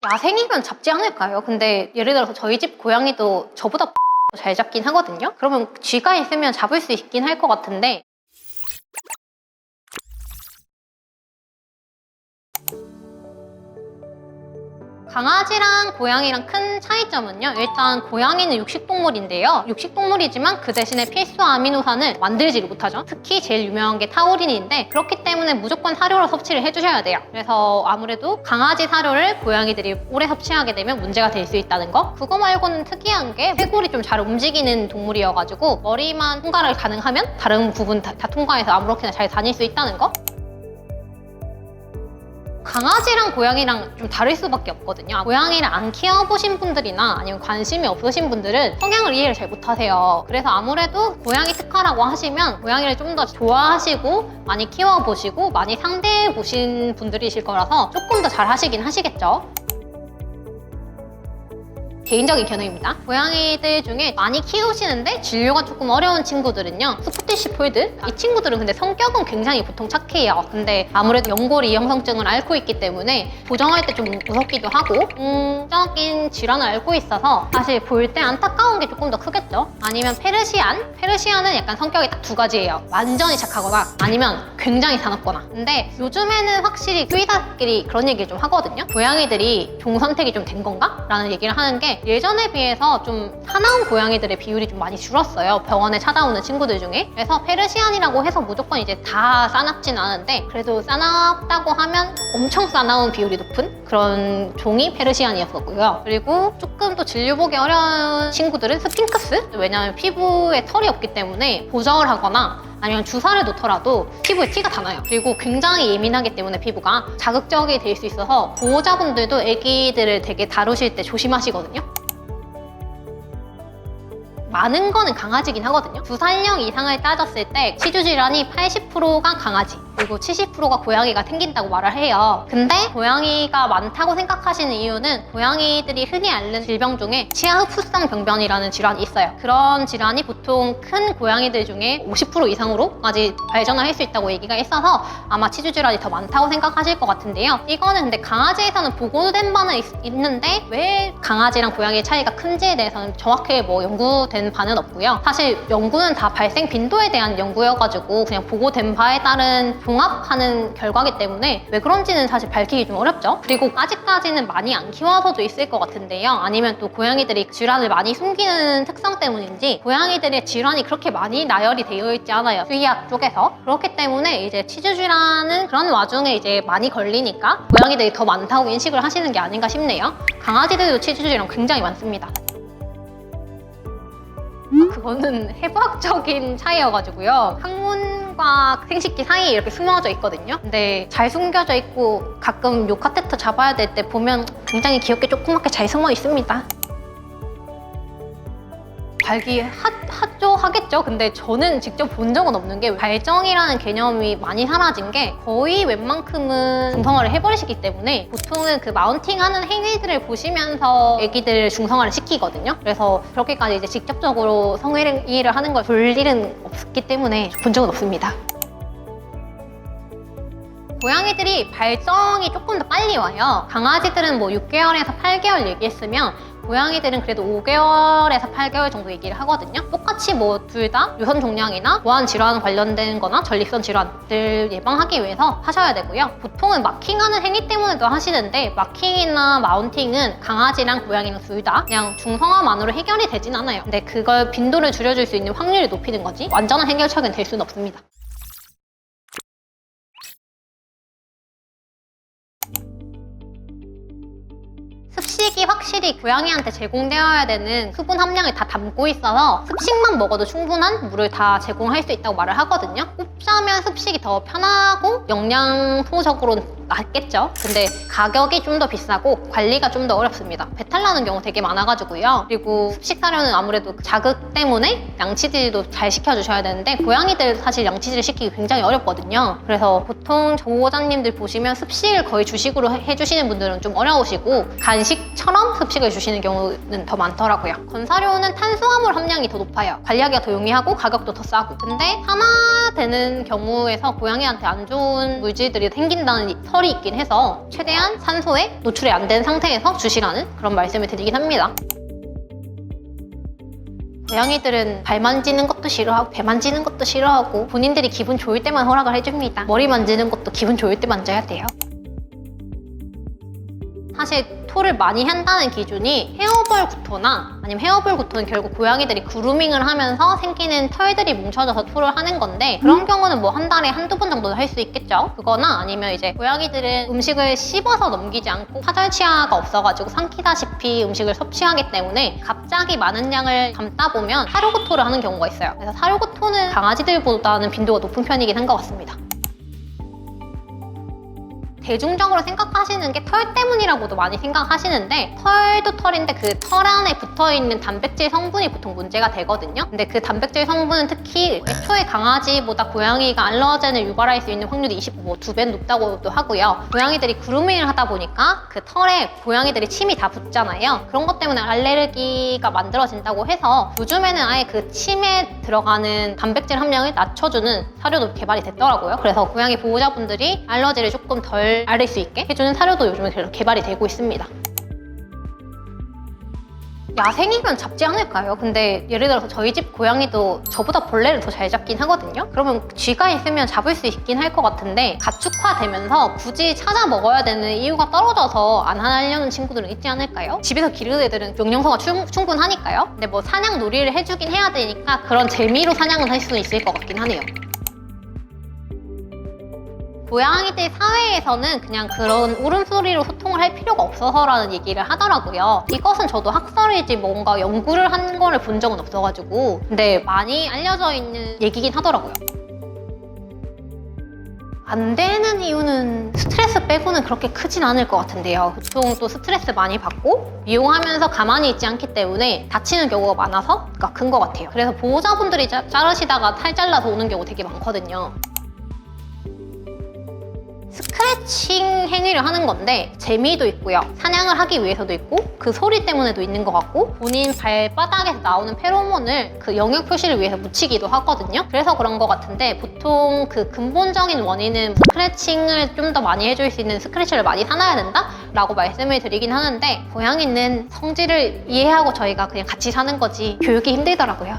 야생이면 잡지 않을까요? 근데 예를 들어서 저희 집 고양이도 저보다 잘 잡긴 하거든요? 그러면 쥐가 있으면 잡을 수 있긴 할 것 같은데 강아지랑 고양이랑 큰 차이점은요, 일단 고양이는 육식동물인데요, 육식동물이지만 그 대신에 필수 아미노산을 만들지를 못하죠. 특히 제일 유명한 게 타우린인데 그렇기 때문에 무조건 사료로 섭취를 해주셔야 돼요. 그래서 아무래도 강아지 사료를 고양이들이 오래 섭취하게 되면 문제가 될 수 있다는 거. 그거 말고는 특이한 게 쇄골이 좀 잘 움직이는 동물이어가지고 머리만 통과를 가능하면 다른 부분 다 통과해서 아무렇게나 잘 다닐 수 있다는 거. 강아지랑 고양이랑 좀 다를 수밖에 없거든요. 고양이를 안 키워보신 분들이나 아니면 관심이 없으신 분들은 성향을 이해를 잘 못하세요. 그래서 아무래도 고양이 특화라고 하시면 고양이를 좀 더 좋아하시고 많이 키워보시고 많이 상대해보신 분들이실 거라서 조금 더 잘 하시긴 하시겠죠. 개인적인 견해입니다. 고양이들 중에 많이 키우시는데 진료가 조금 어려운 친구들은요, 스코티시 폴드, 이 친구들은 근데 성격은 굉장히 보통 착해요. 근데 아무래도 연골이 형성증을 앓고 있기 때문에 보정할 때 좀 무섭기도 하고 정적인 질환을 앓고 있어서 사실 볼 때 안타까운 게 조금 더 크겠죠. 아니면 페르시안은 약간 성격이 딱 두 가지예요. 완전히 착하거나 아니면 굉장히 사납거나. 근데 요즘에는 확실히 수의사끼리 그런 얘기를 좀 하거든요. 고양이들이 종 선택이 좀 된 건가? 라는 얘기를 하는 게 예전에 비해서 좀 사나운 고양이들의 비율이 좀 많이 줄었어요. 병원에 찾아오는 친구들 중에. 그래서 페르시안이라고 해서 무조건 이제 다 싸납진 않은데 그래도 싸납다고 하면 엄청 싸나운 비율이 높은 그런 종이 페르시안이었었고요. 그리고 조금 또 진료 보기 어려운 친구들은 스핑크스? 왜냐하면 피부에 털이 없기 때문에 보정을 하거나 아니면 주사를 놓더라도 피부에 티가 다 나요. 그리고 굉장히 예민하기 때문에 피부가 자극적이 될 수 있어서 보호자분들도 아기들을 되게 다루실 때 조심하시거든요. 많은 거는 강아지긴 하거든요. 2살령 이상을 따졌을 때 치주 질환이 80%가 강아지, 그리고 70%가 고양이가 생긴다고 말을 해요. 근데 고양이가 많다고 생각하시는 이유는 고양이들이 흔히 앓는 질병 중에 치아 흡수성 병변이라는 질환이 있어요. 그런 질환이 보통 큰 고양이들 중에 50% 이상으로까지 발전을 할 수 있다고 얘기가 있어서 아마 치주 질환이 더 많다고 생각하실 것 같은데요. 이거는 근데 강아지에서는 보고된 바는 있는데 왜 강아지랑 고양이의 차이가 큰지에 대해서는 정확하게 뭐 연구된 바는 없고요. 사실 연구는 다 발생 빈도에 대한 연구여가지고 그냥 보고된 바에 따른 종합하는 결과기 때문에 왜 그런지는 사실 밝히기 좀 어렵죠. 그리고 아직까지는 많이 안 키워서도 있을 것 같은데요. 아니면 또 고양이들이 질환을 많이 숨기는 특성 때문인지 고양이들의 질환이 그렇게 많이 나열이 되어 있지 않아요. 수의학 쪽에서. 그렇기 때문에 이제 치주 질환은 그런 와중에 이제 많이 걸리니까 고양이들이 더 많다고 인식을 하시는 게 아닌가 싶네요. 강아지들도 치주 질환 굉장히 많습니다. 그거는 해부학적인 차이여가지고요. 항문과 생식기 사이에 이렇게 숨어져 있거든요. 근데 잘 숨겨져 있고 가끔 요 카테터 잡아야 될 때 보면 굉장히 귀엽게 조그맣게 잘 숨어 있습니다. 하겠죠. 근데 저는 직접 본 적은 없는 게 발정이라는 개념이 많이 사라진 게 거의 웬만큼은 중성화를 해버리시기 때문에 보통은 그 마운팅하는 행위들을 보시면서 애기들 중성화를 시키거든요. 그래서 그렇게까지 이제 직접적으로 성행위를 하는 걸 볼 일은 없기 때문에 본 적은 없습니다. 고양이들이 발정이 조금 더 빨리 와요. 강아지들은 뭐 6개월에서 8개월 얘기했으면 고양이들은 그래도 5개월에서 8개월 정도 얘기를 하거든요. 똑같이 뭐 둘 다 유선 종양이나 보안 질환 관련된 거나 전립선 질환들 예방하기 위해서 하셔야 되고요. 보통은 마킹하는 행위 때문에도 하시는데 마킹이나 마운팅은 강아지랑 고양이랑 둘 다 그냥 중성화만으로 해결이 되진 않아요. 근데 그걸 빈도를 줄여줄 수 있는 확률을 높이는 거지 완전한 해결책은 될 수는 없습니다. 습식이 확실히 고양이한테 제공되어야 되는 수분 함량을 다 담고 있어서 습식만 먹어도 충분한 물을 다 제공할 수 있다고 말을 하거든요. 꼽자면 습식이 더 편하고 영양소적으로는 낫겠죠. 근데 가격이 좀 더 비싸고 관리가 좀 더 어렵습니다. 배탈 나는 경우 되게 많아가지고요. 그리고 습식 사료는 아무래도 자극 때문에 양치질도 잘 시켜주셔야 되는데 고양이들 사실 양치질 시키기 굉장히 어렵거든요. 그래서 보통 보호자님들 보시면 습식을 거의 주식으로 해주시는 분들은 좀 어려우시고 간식처럼 습식을 주시는 경우는 더 많더라고요. 건사료는 탄수화물 함량이 더 높아요. 관리하기가 더 용이하고 가격도 더 싸고. 근데 산화되는 경우에서 고양이한테 안 좋은 물질들이 생긴다는 털이 있긴 해서 최대한 산소에 노출이 안 된 상태에서 주시라는 그런 말씀을 드리긴 합니다. 고양이들은 발 만지는 것도 싫어하고 배 만지는 것도 싫어하고 본인들이 기분 좋을 때만 허락을 해줍니다. 머리 만지는 것도 기분 좋을 때 만져야 돼요. 사실 토를 많이 한다는 기준이 헤어볼 구토나 아니면 헤어볼 구토는 결국 고양이들이 그루밍을 하면서 생기는 털들이 뭉쳐져서 토를 하는 건데 그런 경우는 뭐 한 달에 한두 번 정도는 할 수 있겠죠. 그거나 아니면 이제 고양이들은 음식을 씹어서 넘기지 않고 사절치아가 없어가지고 삼키다시피 음식을 섭취하기 때문에 갑자기 많은 양을 담다 보면 사료구토를 하는 경우가 있어요. 그래서 사료구토는 강아지들보다는 빈도가 높은 편이긴 한 것 같습니다. 대중적으로 생각하시는 게 털 때문이라고도 많이 생각하시는데 털도 털인데 그 털 안에 붙어있는 단백질 성분이 보통 문제가 되거든요. 근데 그 단백질 성분은 특히 애초에 강아지보다 고양이가 알러젠을 유발할 수 있는 확률이 2배는 높다고도 하고요. 고양이들이 그루밍을 하다 보니까 그 털에 고양이들이 침이 다 붙잖아요. 그런 것 때문에 알레르기가 만들어진다고 해서 요즘에는 아예 그 침에 들어가는 단백질 함량을 낮춰주는 사료도 개발이 됐더라고요. 그래서 고양이 보호자분들이 알러지를 조금 덜 앓을 수 있게 해주는 사료도 요즘에 개발이 되고 있습니다. 야생이면 잡지 않을까요? 근데 예를 들어서 저희 집 고양이도 저보다 벌레를 더 잘 잡긴 하거든요? 그러면 쥐가 있으면 잡을 수 있긴 할 것 같은데 가축화되면서 굳이 찾아 먹어야 되는 이유가 떨어져서 안 하려는 친구들은 있지 않을까요? 집에서 기르는 애들은 영양소가 충분하니까요? 근데 뭐 사냥 놀이를 해주긴 해야 되니까 그런 재미로 사냥은 할 수는 있을 것 같긴 하네요. 고양이들 사회에서는 그냥 그런 울음소리로 소통을 할 필요가 없어서라는 얘기를 하더라고요. 이것은 저도 학설이지 뭔가 연구를 한 거를 본 적은 없어가지고 근데 많이 알려져 있는 얘기긴 하더라고요. 안 되는 이유는 스트레스 빼고는 그렇게 크진 않을 것 같은데요. 보통 또 스트레스 많이 받고 미용하면서 가만히 있지 않기 때문에 다치는 경우가 많아서 큰 것 같아요. 그래서 보호자분들이 자르시다가 탈 잘라서 오는 경우 되게 많거든요. 스크래칭 행위를 하는 건데 재미도 있고요. 사냥을 하기 위해서도 있고 그 소리 때문에도 있는 것 같고 본인 발바닥에서 나오는 페로몬을 그 영역 표시를 위해서 묻히기도 하거든요. 그래서 그런 것 같은데 보통 그 근본적인 원인은 스크래칭을 좀 더 많이 해줄 수 있는 스크래치를 많이 사놔야 된다? 라고 말씀을 드리긴 하는데 고양이는 성질을 이해하고 저희가 그냥 같이 사는 거지 교육이 힘들더라고요.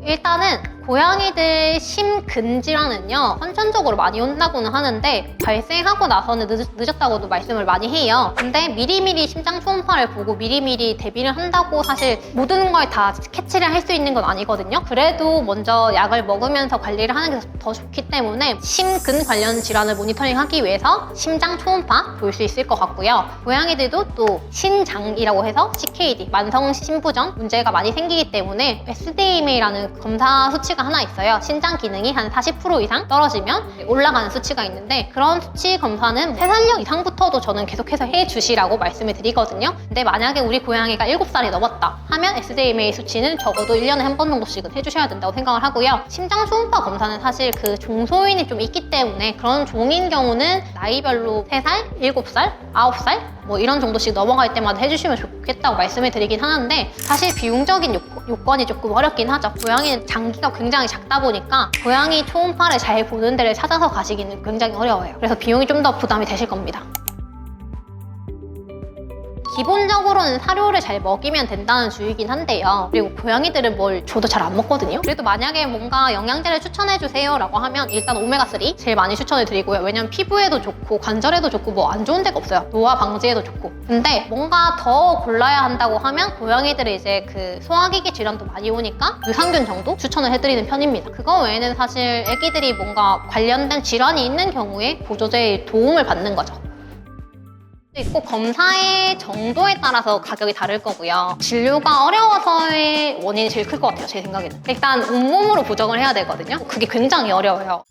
일단은 고양이들 심근질환은요 선천적으로 많이 온다고는 하는데 발생하고 나서는 늦었다고도 말씀을 많이 해요. 근데 미리미리 심장 초음파를 보고 미리미리 대비를 한다고 사실 모든 걸 다 캐치를 할 수 있는 건 아니거든요. 그래도 먼저 약을 먹으면서 관리를 하는 게 더 좋기 때문에 심근 관련 질환을 모니터링하기 위해서 심장 초음파 볼 수 있을 것 같고요. 고양이들도 또 신장이라고 해서 CKD, 만성 심부전 문제가 많이 생기기 때문에 SDMA라는 검사 수치가 하나 있어요. 신장 기능이 한 40% 이상 떨어지면 올라가는 수치가 있는데 그런 수치 검사는 3살력 이상부터도 저는 계속해서 해주시라고 말씀을 드리거든요. 근데 만약에 우리 고양이가 7살이 넘었다 하면 SDMA 수치는 적어도 1년에 한 번 정도씩은 해주셔야 된다고 생각을 하고요. 심장 초음파 검사는 사실 그 종소인이 좀 있기 때문에 그런 종인 경우는 나이별로 3살, 7살, 9살 뭐 이런 정도씩 넘어갈 때마다 해주시면 좋겠다고 말씀을 드리긴 하는데 사실 비용적인 요건이 조금 어렵긴 하죠. 고양이는 장기가 굉장히 작다 보니까 고양이 초음파를 잘 보는 데를 찾아서 가시기는 굉장히 어려워요. 그래서 비용이 좀 더 부담이 되실 겁니다. 기본적으로는 사료를 잘 먹이면 된다는 주의긴 한데요. 그리고 고양이들은 뭘 줘도 잘 안 먹거든요. 그래도 만약에 뭔가 영양제를 추천해주세요 라고 하면 일단 오메가3 제일 많이 추천을 드리고요. 왜냐면 피부에도 좋고 관절에도 좋고 뭐 안 좋은 데가 없어요. 노화 방지에도 좋고. 근데 뭔가 더 골라야 한다고 하면 고양이들이 이제 그 소화기계 질환도 많이 오니까 유산균 정도 추천을 해드리는 편입니다. 그거 외에는 사실 애기들이 뭔가 관련된 질환이 있는 경우에 보조제의 도움을 받는 거죠. 있고 검사의 정도에 따라서 가격이 다를 거고요. 진료가 어려워서의 원인이 제일 클 것 같아요. 제 생각에는. 일단 온몸으로 부정을 해야 되거든요. 그게 굉장히 어려워요.